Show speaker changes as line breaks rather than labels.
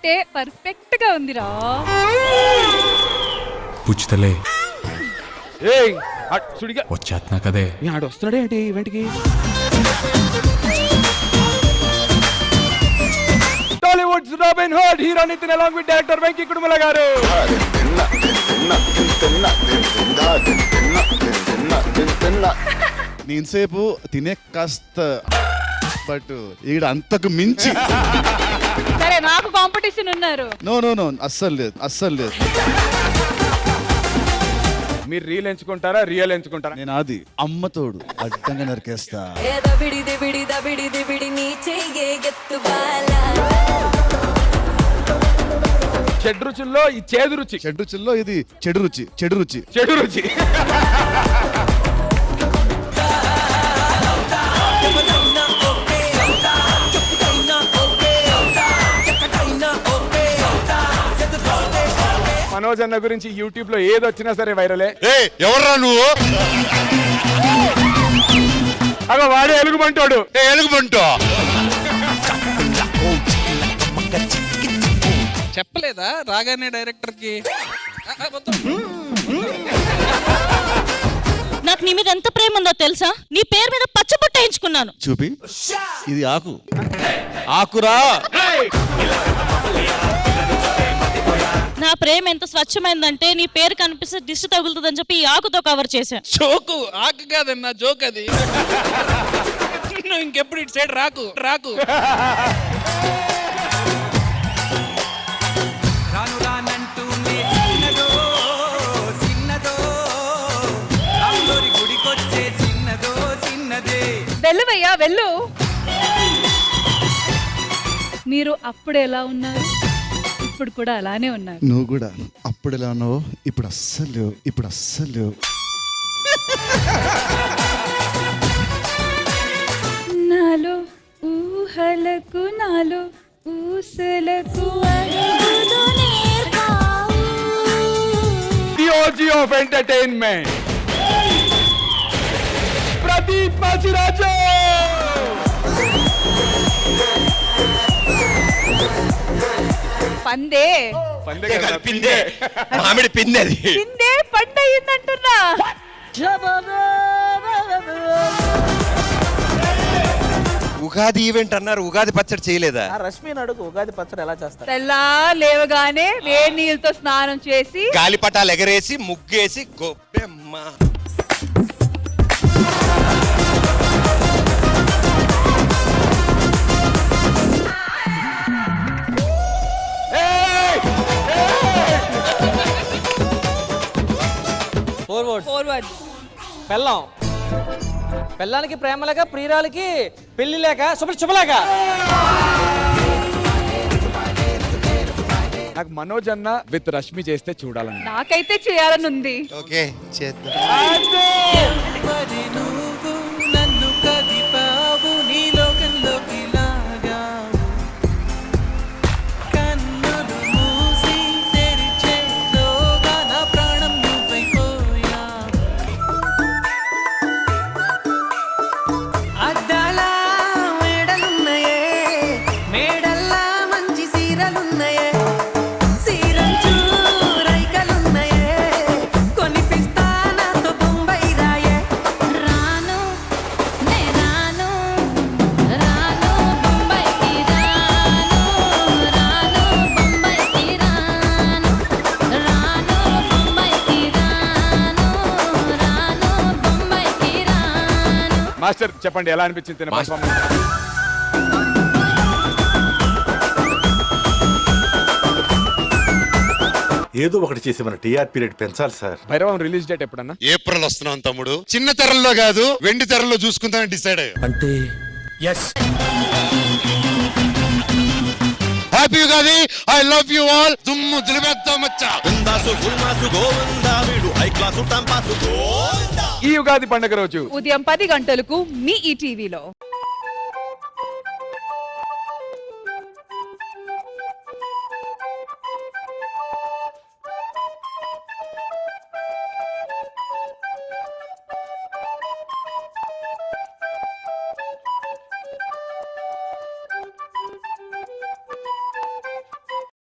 చూస్తుంటే పర్ఫెక్ట్ గా ఉందిరా.
పుచ్చుతలే
ఏయ్ సుడిగా
వచ్చేస్తున్నా కదే.
ఆడు వస్తున్నాడే ఏంటి ఈవెంట్కి? Tollywood Robin Hood hero Nithin along with director Venky Kudumula garu.
నేనుసేపు తినే కాస్త బట్ ఈడ అంతకు మించి
సరే నాకు కాంపిటీషన్ ఉన్నారు.
నో అస్సలు లేదు.
మీరు రీల్ ఎంచుకుంటారా రియల్ ఎంచుకుంటారా?
నేను అది అమ్మతోడు అడ్డంగా నరికేస్తా.
చెడు రుచుల్లో ఈ చేదు రుచి.
చెడు రుచుల్లో ఇది చెడు రుచి.
మనోజ్ అన్న గురించి యూట్యూబ్ లో ఏది వచ్చినా సరే వైరలే.
ఎవర్రా నువ్వు?
అగో వాడే ఎలుగుబంటాడు.
ఎలుగుబంటో
చెప్పలేదా రాగానే డైరెక్టర్ కి?
నాకు నీ మీద ఎంత ప్రేమ ఉందో తెలుసా? నీ పేరు మీద పచ్చబొట్ట వేయించుకున్నాను.
చూపి ఇది ఆకురా.
నా ప్రేమ ఎంత స్వచ్ఛమైందంటే నీ పేరు కనిపిస్తే దిష్టి తగులుతుందని చెప్పి ఈ ఆకుతో కవర్ చేశా.
జోకు ఆకు కాదన్నా, జోక్ అది. నువ్వు ఇంకెప్పుడు ఇటు సైడ్ రాకు.
వెళ్ళవయ్యా వెళ్ళు. మీరు అప్పుడు ఎలా ఉన్నారు, ఇప్పుడు కూడా అలానే ఉన్నారు.
నువ్వు కూడా అప్పుడు ఎలా ఉన్నావో ఇప్పుడు అస్సలు.
నాలో ఊహలకు నాలో ఊసలకు
the OG of entertainment Pradeep Machiraju.
పందే
మామిడి పిండి అది.
పిందే పండయిందంటున్నా.
ఉగాది ఈవెంట్ అన్నారు, ఉగాది పచ్చడి చేయలేదా?
రష్మిని అడుగు, ఉగాది పచ్చడి ఎలా చేస్తారు?
తెల్లా లేవగానే వేడి నీళ్ళతో స్నానం చేసి
గాలిపటాలు ఎగరేసి ముగ్గేసి గొబ్బెమ్మ.
ఫార్వర్డ్.
పెళ్ళానికి ప్రేమ లేక, ప్రియురాలకి పెళ్లి లేక, శుభలేక.
నాకు మనోజ్ అన్న విత్ రష్మి చేస్తే చూడాలని.
నాకైతే చేయాలని ఉంది.
ఓకే చేద్దాం.
మాస్టర్ చెప్పండి ఎలా అనిపించింది తిన పర్ఫార్మెన్స్?
ఏదో ఒకటి చేసి మన టీఆర్పీ రేట్ పెంచాలి సార్.
భైరవం రిలీజ్ డేట్ ఎప్పుడన్నా?
ఏప్రిల్ వస్తున్నాం తమ్ముడు. చిన్న తెరల్లో కాదు వెండి తెరల్లో చూసుకుంటానని డిసైడ్ అయ్యా.
అంటే
happy Ugadi. I love you all. దుమ్ము దులిపేద్దాం మచ్చా.
ఈ ఉగాది పండుగ రోజు
ఉదయం 10 గంటలకు మీ ఈటీవీలో.